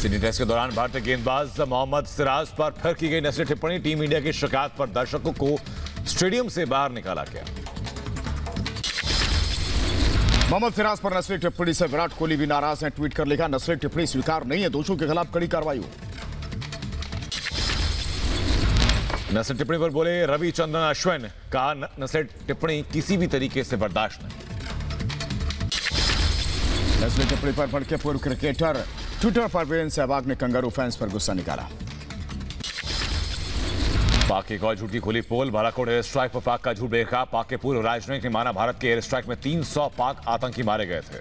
Sydney test के दौरान भारतीय गेंदबाज मोहम्मद सिराज पर फिर की गई नस्ली टिप्पणी। टीम इंडिया की शिकायत पर दर्शकों को स्टेडियम से बाहर निकाला गया। मोहम्मद सिराज पर नस्ली टिप्पणी से विराट कोहली भी नाराज हैं। ट्वीट कर लिखा, नस्ली टिप्पणी स्वीकार नहीं है, दोषियों के खिलाफ कड़ी कार्रवाई हो। नस्ली टिप्पणी पर बोले रविचंद्रन अश्विन, कहा नस्ली टिप्पणी किसी भी तरीके से बर्दाश्त नहीं। नस्ली टिप्पणी पर भड़के पूर्व क्रिकेटर, ट्विटर पर वीरेंद्र सहवाग ने कंगारू फैंस पर गुस्सा निकाला। पाक की एक और झूठ की खुली पोल। बालाकोट एयर स्ट्राइक पर पाक का झूठ देखा। पाक के पूर्व राजनयिक ने माना भारत के एयर स्ट्राइक में 300 पाक आतंकी मारे गए थे।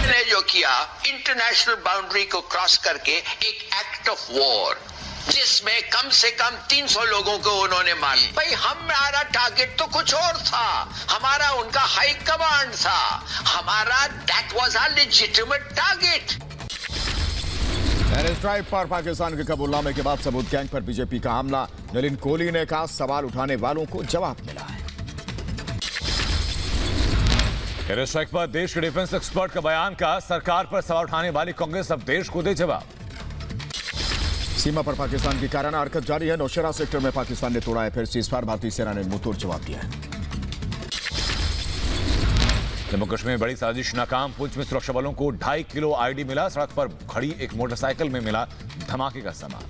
ने जो किया इंटरनेशनल बाउंड्री को क्रॉस करके एक एक्ट ऑफ वॉर, जिसमें कम से कम 300 लोगों को उन्होंने मारा। भाई हमारा टारगेट तो कुछ और था, हमारा उनका हाई कमांड था, हमारा that was our legitimate target. Air strike पर पाकिस्तान के कबूलनामे के बाद सबूत गैंग पर बीजेपी का हमला। नलिन कोहली ने कहा, सवाल उठाने वालों को जवाब मिला है। एयर स्ट्राइक पर देश के डिफेंस एक्सपर्ट का बयान, का सरकार पर सवाल उठाने वाली कांग्रेस अब देश को दे जवाब। सीमा पर पाकिस्तान की काराना हरकत जारी है। नौशेरा सेक्टर में पाकिस्तान ने तोड़ा है फिर सीजफायर। भारतीय सेना ने मुंहतोड़ जवाब दिया है। जम्मू कश्मीर में बड़ी साजिश नाकाम। पुंछ में सुरक्षा बलों को 2.5 किलो आईडी मिला। सड़क पर खड़ी एक मोटरसाइकिल में मिला धमाके का सामान।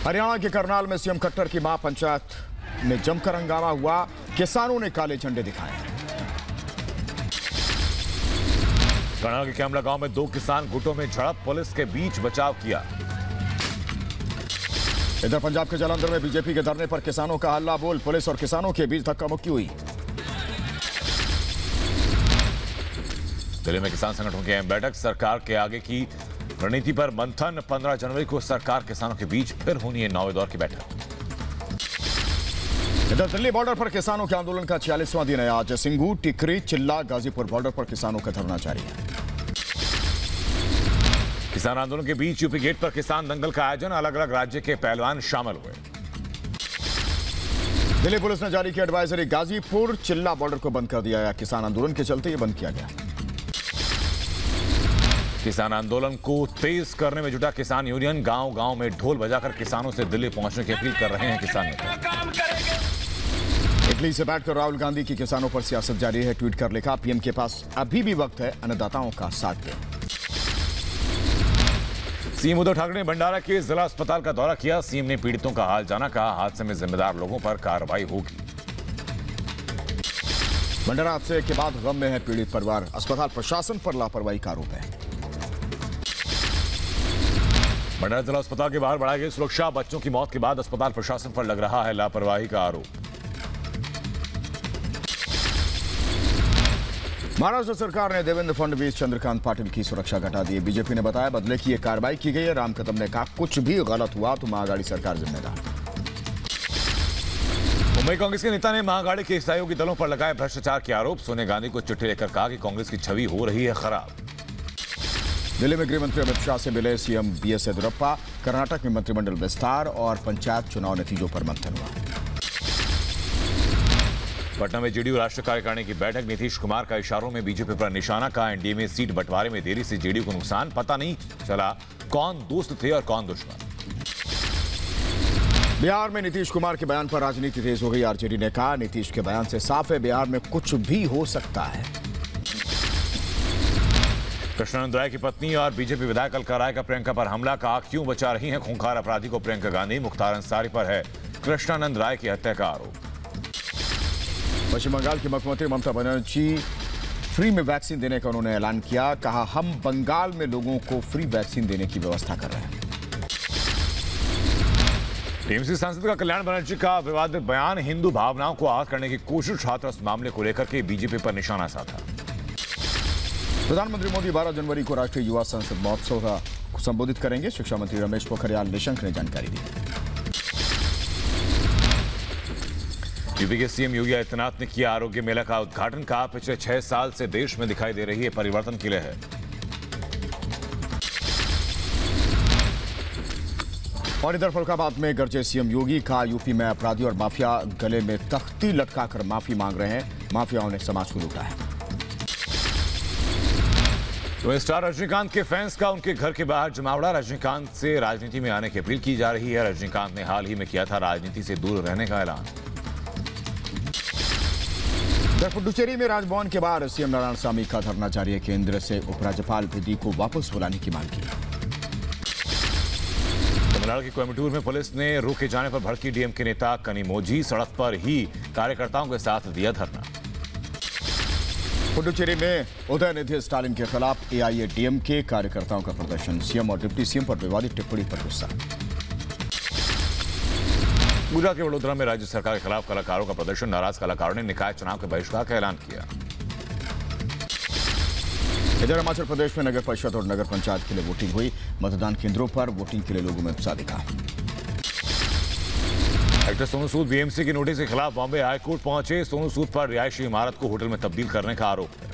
हरियाणा के करनाल में सीएम खट्टर की मां पंचायत में जमकर हंगामा हुआ। किसानों ने काले झंडे दिखाए। करनाल के कैमला गांव में 2 किसान गुटों में झड़प। पुलिस के बीच बचाव किया। इधर पंजाब के जालंधर में बीजेपी के धरने पर किसानों का हल्ला बोल। पुलिस और किसानों के बीच धक्का मुक्की हुई। दिल्ली में किसान संगठनों की अहम बैठक। सरकार के आगे की रणनीति पर मंथन। 15 जनवरी को सरकार किसानों के बीच फिर होनी है 9वें दौर की बैठक। इधर दिल्ली बॉर्डर पर किसानों के आंदोलन का 46वां दिन है आज। सिंगू, टिकरी, चिल्ला, गाजीपुर बॉर्डर पर किसानों का धरना जारी है। किसान आंदोलन के बीच यूपी गेट पर किसान दंगल का आयोजन। अलग अलग राज्य के पहलवान शामिल हुए। दिल्ली पुलिस ने जारी की एडवाइजरी। गाजीपुर चिल्ला बॉर्डर को बंद कर दिया गया। किसान आंदोलन के चलते ये बंद किया गया। किसान आंदोलन को तेज करने में जुटा किसान यूनियन। गांव गांव में ढोल बजाकर किसानों से दिल्ली पहुंचने की अपील कर रहे हैं किसान नेता। इटली से बैठकर राहुल गांधी की किसानों पर सियासत जारी है। ट्वीट कर लिखा, पीएम के पास अभी भी वक्त है, अन्नदाताओं का साथ दें। सीएम उद्धव ठाकरे ने भंडारा के जिला अस्पताल का दौरा किया। सीएम ने पीड़ितों का हाल जाना। कहा, हादसे में जिम्मेदार लोगों पर कार्रवाई होगी। भंडारा हादसे के बाद गम में है पीड़ित परिवार। अस्पताल प्रशासन पर लापरवाही का आरोप है। भंडारा जिला अस्पताल के बाहर बढ़ाई गई सुरक्षा। बच्चों की मौत के बाद अस्पताल प्रशासन पर लग रहा है लापरवाही का आरोप। महाराष्ट्र सरकार ने देवेंद्र फडणवीस, चंद्रकांत पाटिल की सुरक्षा घटा दी। बीजेपी ने बताया, बदले की यह कार्रवाई की गई है। राम कदम ने कहा, कुछ भी गलत हुआ तो महाआघाड़ी सरकार जिम्मेदार। मुंबई कांग्रेस के नेता ने महाआघाड़ी के सहयोगी दलों पर लगाए भ्रष्टाचार के आरोप। सोनिया गांधी को चिट्ठी लिखकर कहा कि कांग्रेस की छवि हो रही है खराब। दिल्ली में गृह मंत्री अमित शाह से मिले सीएम बीएस येदियुरप्पा। कर्नाटक में मंत्रिमंडल विस्तार और पंचायत चुनाव नतीजों पर मंथन हुआ। पटना में जेडीयू राष्ट्रीय कार्यकारिणी की बैठक। नीतीश कुमार का इशारों में बीजेपी पर निशाना। कहा, एनडीए में सीट बंटवारे में देरी से जेडीयू को नुकसान। पता नहीं चला कौन दोस्त थे और कौन दुश्मन। बिहार में नीतीश कुमार के बयान पर राजनीति तेज हो गई। आरजेडी ने कहा, नीतीश के बयान से साफ है, बिहार में कुछ भी हो सकता है। कृष्णानंद राय की पत्नी और बीजेपी विधायक अलका राय का प्रियंका पर हमला। कहा, क्यों बचा रही हैं खूंखार अपराधी को प्रियंका गांधी। मुख्तार अंसारी पर है कृष्णानंद राय की हत्या का आरोप। पश्चिम बंगाल की मुख्यमंत्री ममता बनर्जी फ्री में वैक्सीन देने का उन्होंने ऐलान किया। कहा, हम बंगाल में लोगों को फ्री वैक्सीन देने की व्यवस्था कर रहे हैं। टीएमसी सांसद का कल्याण बनर्जी का विवादित बयान। हिंदू भावनाओं को आहत करने की कोशिश। हाथरस मामले को लेकर के बीजेपी पर निशाना साधा। प्रधानमंत्री मोदी 12 जनवरी को राष्ट्रीय युवा संसद महोत्सव का संबोधित करेंगे। शिक्षा मंत्री रमेश पोखरियाल निशंक ने जानकारी दी। यूपी के सीएम योगी आदित्यनाथ ने किया आरोग्य मेला का उद्घाटन। कहा, पिछले 6 साल से देश में दिखाई दे रही है परिवर्तन की लहर। और इधर फरुखाबाद में गरजे सीएम योगी। कहा, यूपी में अपराधी और माफिया गले में तख्ती लटकाकर माफी मांग रहे हैं। माफियाओं ने समाज को लूटा है। तो स्टार रजनीकांत के फैंस का उनके घर के बाहर जमावड़ा। रजनीकांत से राजनीति में आने की अपील की जा रही है। रजनीकांत ने हाल ही में किया था राजनीति से दूर रहने का ऐलान। पुडुचेरी में राजभवन के बाहर सीएम नारायणसामी का धरना जारी है। केंद्र से उपराज्यपाल प्रदीप को वापस बुलाने की मांग की। तमिलनाडु के कोयम्बटूर में पुलिस ने रोके जाने पर भड़की डीएमके नेता कनिमोझी। सड़क पर ही कार्यकर्ताओं के साथ दिया धरना। पुडुचेरी में उदयनिधि स्टालिन के खिलाफ एआईएडीएमके कार्यकर्ताओं का प्रदर्शन। सीएम और डिप्टी सीएम पर विवादित टिप्पणी पर गुस्सा। गुजरात के वडोदरा में राज्य सरकार के खिलाफ कलाकारों का प्रदर्शन। नाराज कलाकारों ने निकाय चुनाव के बहिष्कार का ऐलान किया। इधर हिमाचल प्रदेश में नगर परिषद और नगर पंचायत के लिए वोटिंग हुई। मतदान केंद्रों पर वोटिंग के लिए लोगों में उत्साह दिखा। एक्टर सोनू सूद बीएमसी की नोटिस के खिलाफ बॉम्बे हाईकोर्ट पहुंचे। सोनू सूद पर रिहायशी इमारत को होटल में तब्दील करने का आरोप है।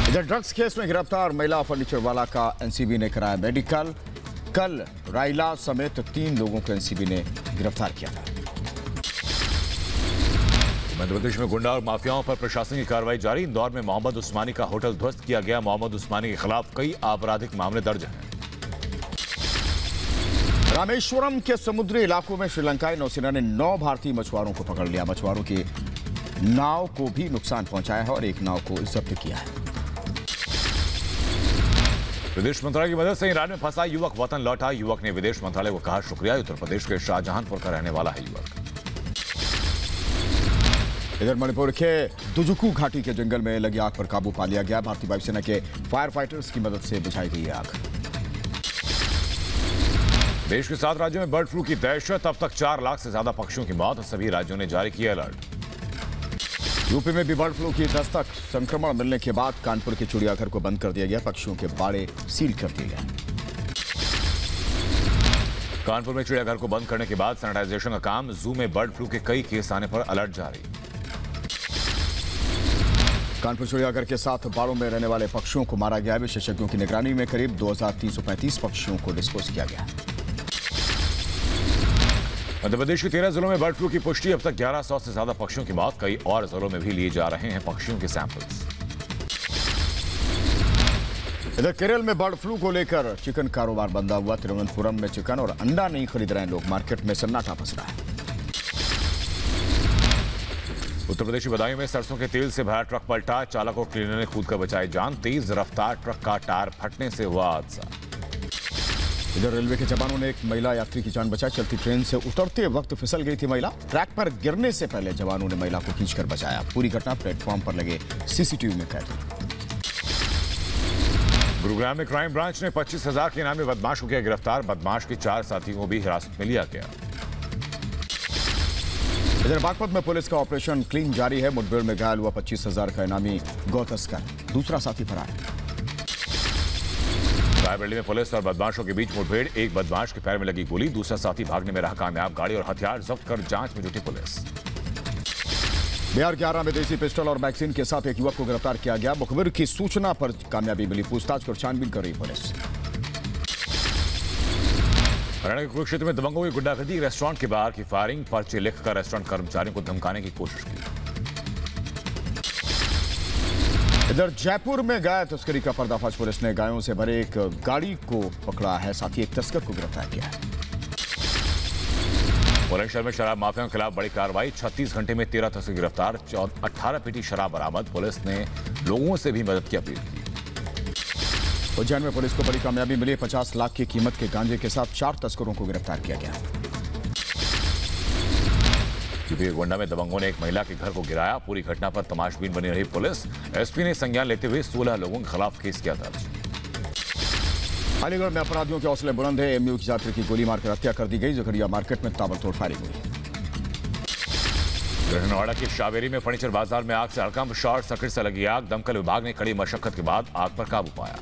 इधर ड्रग्स केस में गिरफ्तार महिला फर्नीचर वाला का एनसीबी ने कराया मेडिकल। कल राइला समेत 3 लोगों को एनसीबी ने गिरफ्तार किया था। मध्य प्रदेश में गुंडा और माफियाओं पर प्रशासनिक कार्रवाई जारी। इंदौर में मोहम्मद उस्मानी का होटल ध्वस्त किया गया। मोहम्मद उस्मानी के खिलाफ कई आपराधिक मामले दर्ज हैं। रामेश्वरम के समुद्री इलाकों में श्रीलंकाई नौसेना ने 9 भारतीय मछुआरों को पकड़ लिया। मछुआरों की नाव को भी नुकसान पहुंचाया है और एक नाव को जब्त किया है। विदेश मंत्रालय की मदद से ईरान में फंसा युवक वतन लौटा। युवक ने विदेश मंत्रालय को कहा शुक्रिया। उत्तर प्रदेश के शाहजहांपुर का रहने वाला है युवक। इधर मणिपुर के दुजुकू घाटी के जंगल में लगी आग पर काबू पा लिया गया। भारतीय वायुसेना के फायर फाइटर्स की मदद से बुझाई गई आग। देश के 7 राज्यों में बर्ड फ्लू की दहशत। अब तक 4 लाख से ज्यादा पक्षियों की मौत। सभी राज्यों ने जारी किया अलर्ट। यूपी में भी बर्ड फ्लू की दस्तक। संक्रमण मिलने के बाद कानपुर के चिड़ियाघर को बंद कर दिया गया। पक्षियों के बाड़े सील कर दिए गए। कानपुर में चिड़ियाघर को बंद करने के बाद सैनिटाइजेशन का काम। जू में बर्ड फ्लू के कई केस आने पर अलर्ट जारी। कानपुर चिड़ियाघर के साथ बाड़ों में रहने वाले पक्षियों को मारा गया। विशेषज्ञों की निगरानी में करीब 2335 पक्षियों को डिस्पोज किया गया। मध्य प्रदेश के 13 जिलों में बर्ड फ्लू की पुष्टि। अब तक 1100 से ज्यादा पक्षियों की मौत। कई और जिलों में भी लिए जा रहे हैं पक्षियों के सैंपल्स। इधर केरल में बर्ड फ्लू को लेकर चिकन कारोबार बंदा हुआ। तिरुवनंतपुरम में चिकन और अंडा नहीं खरीद रहे हैं लोग। मार्केट में सन्नाटा फंस रहा है। उत्तर प्रदेश की बदायूं में सरसों के तेल से भरा ट्रक पलटा। चालक और क्लीनर ने कूद कर बचाई जान। तेज रफ्तार ट्रक का टायर फटने से हुआ हादसा। इधर रेलवे के जवानों ने एक महिला यात्री की जान बचाई। चलती ट्रेन से उतरते वक्त फिसल गई थी महिला। ट्रैक पर गिरने से पहले जवानों ने महिला को खींचकर बचाया। पूरी घटना प्लेटफॉर्म पर लगे सीसीटीवी में कैद हुई। गुरुग्राम में क्राइम ब्रांच ने 25,000 के इनामी बदमाश को किया गिरफ्तार। बदमाश के 4 साथियों को भी हिरासत में लिया गया। इधर बागपत में पुलिस का ऑपरेशन क्लीन जारी है। मुठभेड़ में घायल हुआ 25,000 का इनामी गौ तस्कर। दूसरा साथी फरार। रायबरेली में पुलिस और बदमाशों के बीच मुठभेड़। एक बदमाश के पैर में लगी गोली। दूसरा साथी भागने में रहा कामयाब। गाड़ी और हथियार जब्त कर जांच में जुटी पुलिस। बिहार के आरा में देसी पिस्टल और मैगजीन के साथ एक युवक को गिरफ्तार किया गया। मुखबिर की सूचना पर कामयाबी मिली। पूछताछ और छानबीन कर रही पुलिस। हरियाणा के कुरुक्षेत्र में दबंगों की गुंडागर्दी। रेस्टोरेंट के बाहर की फायरिंग। पर्चे लिखकर रेस्टोरेंट कर्मचारियों को धमकाने की कोशिश की। इधर जयपुर में गाय तस्करी का पर्दाफाश। पुलिस ने गायों से भरे एक गाड़ी को पकड़ा है। साथ ही एक तस्कर को गिरफ्तार किया है। बुलंदशहर में शराब माफियाओं के खिलाफ बड़ी कार्रवाई। 36 घंटे में 13 तस्कर गिरफ्तार। 18 पेटी शराब बरामद। पुलिस ने लोगों से भी मदद की अपील की। उज्जैन में पुलिस को बड़ी कामयाबी मिली। 50 लाख की कीमत के गांजे के साथ 4 तस्करों को गिरफ्तार किया गया। यूपी के गोंडा में दबंगों ने एक महिला के घर को गिराया। पूरी घटना पर तमाशबीन बनी रही पुलिस। एसपी ने संज्ञान लेते हुए 16 लोगों के खिलाफ केस किया दर्ज। अलीगढ़ में अपराधियों के हौसले बुलंद है। एमयू की यात्री की गोली मारकर हत्या कर दी गई। जखरिया मार्केट में ताबड़तोड़ फायरिंग हुई। नोएडा के शावेरी में फर्नीचर बाजार में आग से हड़कंप। शॉर्ट सर्किट से लगी आग। दमकल विभाग ने कड़ी मशक्कत के बाद आग पर काबू पाया।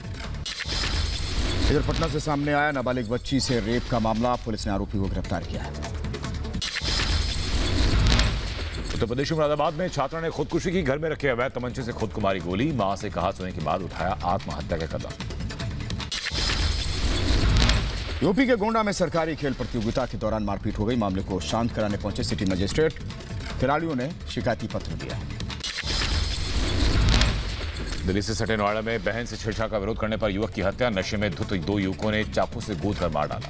इधर पटना से सामने आया नाबालिग बच्ची से रेप का मामला। पुलिस ने आरोपी को गिरफ्तार किया है। उत्तर प्रदेश में मुरादाबाद में छात्रा ने खुदकुशी की। घर में रखे अवैध तमंचे से खुद को मारी गोली। मां से कहा सुनने के बाद उठाया आत्महत्या का कदम। यूपी के गोंडा में सरकारी खेल प्रतियोगिता के दौरान मारपीट हो गई। मामले को शांत कराने पहुंचे सिटी मजिस्ट्रेट। खिलाड़ियों ने शिकायती पत्र दिया। दिल्ली से सटे नोएडा में बहन से छेड़छाड़ का विरोध करने पर युवक की हत्या। नशे में धुत 2 युवकों ने चाकू से गोद कर मार डाला।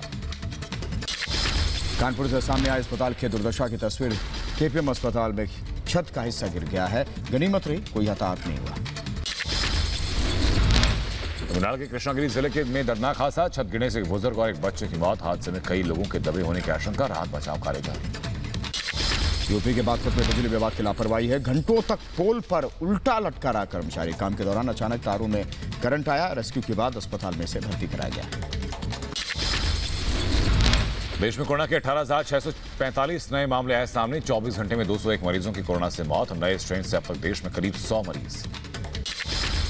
कानपुर से सामने आए अस्पताल की दुर्दशा की तस्वीर। केपीएम अस्पताल में छत का हिस्सा गिर गया है। गनीमत रही कोई हताहत नहीं हुआ। तमिलनाडु के कृष्णागिरी जिले के में दर्दनाक हादसा। छत गिरने से एक बुजुर्ग और एक बच्चे की मौत। हादसे में कई लोगों के दबे होने की आशंका। राहत बचाव कार्य जारी। यूपी के बागपत में बिजली विभाग की लापरवाही है। घंटों तक पोल पर उल्टा लटका रहा कर्मचारी। काम के दौरान अचानक तारों में करंट आया। रेस्क्यू के बाद अस्पताल में इसे भर्ती कराया गया। देश में कोरोना के 18,645 नए मामले आए सामने। 24 घंटे में 201 मरीजों की कोरोना से मौत। नए स्ट्रेन से अब तक देश में करीब 100 मरीज।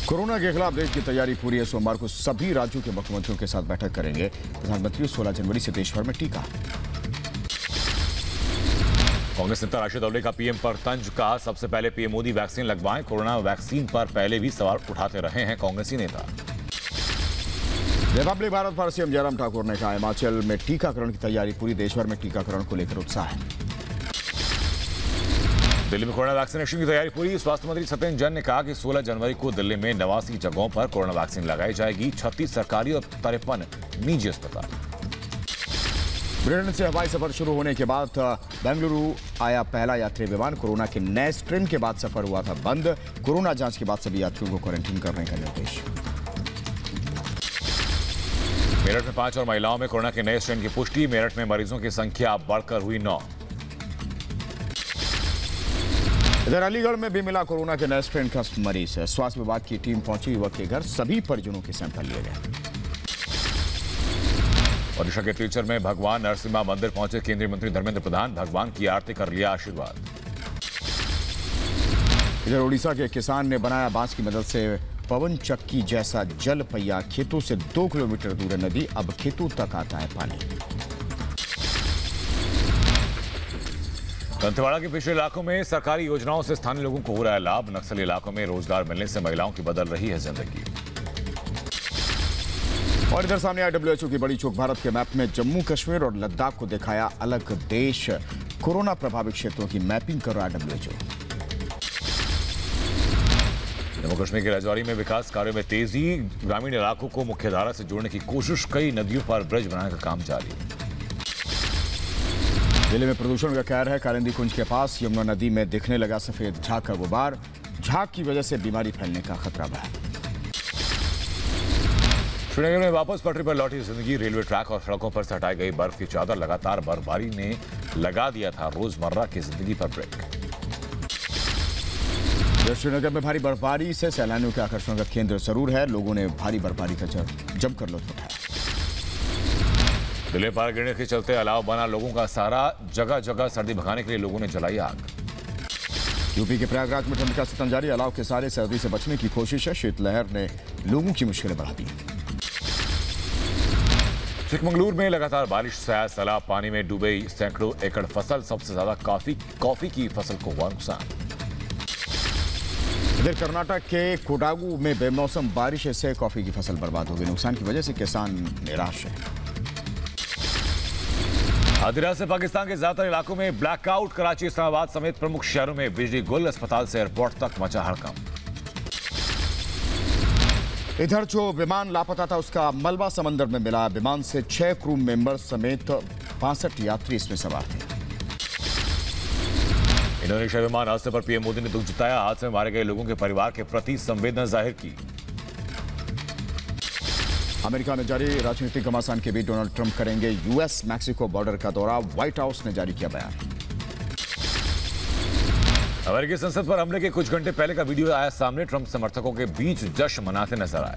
कोरोना के खिलाफ देश की तैयारी पूरी है। सोमवार को सभी राज्यों के मुख्यमंत्रियों के साथ बैठक करेंगे प्रधानमंत्री। 16 जनवरी से देश भर में टीका। कांग्रेस नेता राशिद अवले का पीएम पर तंज। कहा सबसे पहले पीएम मोदी वैक्सीन लगवाएं। कोरोना वैक्सीन पर पहले भी सवाल उठाते रहे हैं कांग्रेसी नेता। रिपब्लिक भारत पर सीएम जयराम ठाकुर ने कहा हिमाचल में टीकाकरण की तैयारी पूरी। देश भर में टीकाकरण को लेकर उत्साह है। दिल्ली में कोरोना वैक्सीनेशन की तैयारी पूरी। स्वास्थ्य मंत्री सत्येंद्र जैन ने कहा कि 16 जनवरी को दिल्ली में 89 जगहों पर कोरोना वैक्सीन लगाई जाएगी। 36 सरकारी और 53 निजी अस्पताल। ब्रिटेन से हवाई सफर शुरू होने के बाद बेंगलुरु आया पहला यात्री विमान। कोरोना के नए स्ट्रेन के बाद सफर हुआ था बंद। कोरोना जांच के बाद सभी यात्रियों को क्वारंटीन करने का निर्देश। मेरठ में 5 और महिलाओं में कोरोना के नए स्ट्रेन की पुष्टि। मेरठ में मरीजों की संख्या बढ़कर हुई 9। इधर अलीगढ़ में भी मिला कोरोना के नए स्ट्रेन का मरीज। स्वास्थ्य विभाग की टीम पहुंची युवक के घर। सभी परिजनों के सैंपल लिए गए। ओडिशा के तिलचर में भगवान नरसिम्हा मंदिर पहुंचे केंद्रीय मंत्री धर्मेंद्र प्रधान। भगवान की आरती कर लिया आशीर्वाद। इधर ओडिशा के किसान ने बनाया बांस की मदद से पवन चक्की जैसा जल पहिया। खेतों से 2 किलोमीटर दूर है नदी। अब खेतों तक आता है पानी। दंतेवाड़ा के पिछड़े इलाकों में सरकारी योजनाओं से स्थानीय लोगों को हो रहा है लाभ। नक्सली इलाकों में रोजगार मिलने से महिलाओं की बदल रही है जिंदगी। और इधर सामने आया WHO की बड़ी चूक। भारत के मैप में जम्मू कश्मीर और लद्दाख को दिखाया अलग देश। कोरोना प्रभावित क्षेत्रों की मैपिंग कर रहा है WHO। जम्मू कश्मीर के राजौरी में विकास कार्यों में तेजी। ग्रामीण इलाकों को मुख्यधारा से जोड़ने की कोशिश। कई नदियों पर ब्रिज बनाने का काम जारी। जिले में प्रदूषण का कहर है। कालिंदी कुंज के पास यमुना नदी में दिखने लगा सफेद झाग का गुबार। झाग की वजह से बीमारी फैलने का खतरा बढ़ा। श्रीनगर में वापस पटरी पर लौटी जिंदगी। रेलवे ट्रैक और सड़कों पर से हटाई गई बर्फ की चादर। लगातार बर्फबारी ने लगा दिया था रोजमर्रा की जिंदगी पर ब्रेक। श्रीनगर में भारी बर्फबारी से सैलानियों के आकर्षण का केंद्र जरूर है। लोगों ने भारी बर्फबारी का जमकर लुत्फ उठाया। दिल्ली पार गिरने के चलते अलाव बना लोगों का सहारा। जगह जगह सर्दी भगाने के लिए लोगों ने जलाई आग। यूपी के प्रयागराज में ठंड का सितम जारी। अलाव के सहारे सर्दी से बचने की कोशिश है। शीतलहर ने लोगों की मुश्किलें बढ़ा दी। चिकमंगलूर में लगातार बारिश से सैलाब पानी में डूबे सैकड़ों एकड़ फसल। सबसे ज्यादा कॉफी की फसल को हुआ नुकसान। इधर कर्नाटक के कोडागू में बेमौसम बारिश से कॉफी की फसल बर्बाद हो गई। नुकसान की वजह से किसान निराश है। आधी रात से पाकिस्तान के ज्यादातर इलाकों में ब्लैकआउट। कराची, इस्लामाबाद समेत प्रमुख शहरों में बिजली गुल। अस्पताल से एयरपोर्ट तक मचा हड़कंप। इधर जो विमान लापता था उसका मलबा समंदर में मिला। विमान से 6 क्रू मेंबर समेत 65 यात्री इसमें सवार थे। इंडोनेशिया विमान हादसे पर पीएम मोदी ने दुख जताया। हादसे में मारे गए लोगों के परिवार के प्रति संवेदना जाहिर की। अमेरिका में जारी राजनीतिक घमासान के बीच डोनाल्ड ट्रंप करेंगे यूएस मैक्सिको बॉर्डर का दौरा। व्हाइट हाउस ने जारी किया बयान। अमेरिकी संसद पर हमले के कुछ घंटे पहले का वीडियो आया सामने। ट्रंप समर्थकों के बीच जश्न मनाते नजर आए।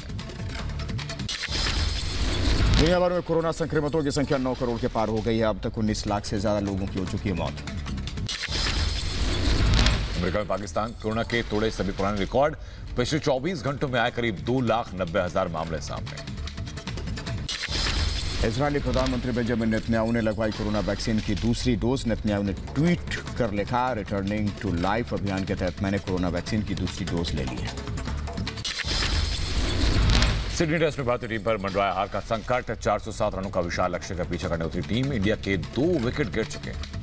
दुनिया भर में कोरोना संक्रमितों की संख्या 9 करोड़ के पार हो गई है। अब तक 19 लाख से ज्यादा लोगों की हो चुकी है मौत। अमेरिका में पाकिस्तान कोरोना के तोड़े सभी पुराने रिकॉर्ड। पिछले 24 घंटों में आए करीब 2,90,000 मामले सामने। इजरायली प्रधानमंत्री बेंजामिन नेतन्याहू ने लगवाई कोरोना वैक्सीन की दूसरी डोज। नेतन्याहू ने ट्वीट कर लिखा, रिटर्निंग टू लाइफ अभियान के तहत मैंने कोरोना वैक्सीन की दूसरी डोज ले ली है। सिडनी टेस्ट में भारतीय टीम पर मंडराया हार का संकट। 407 रनों का विशाल लक्ष्य का पीछा करने उतरी टीम। इंडिया के 2 विकेट गिर चुके हैं।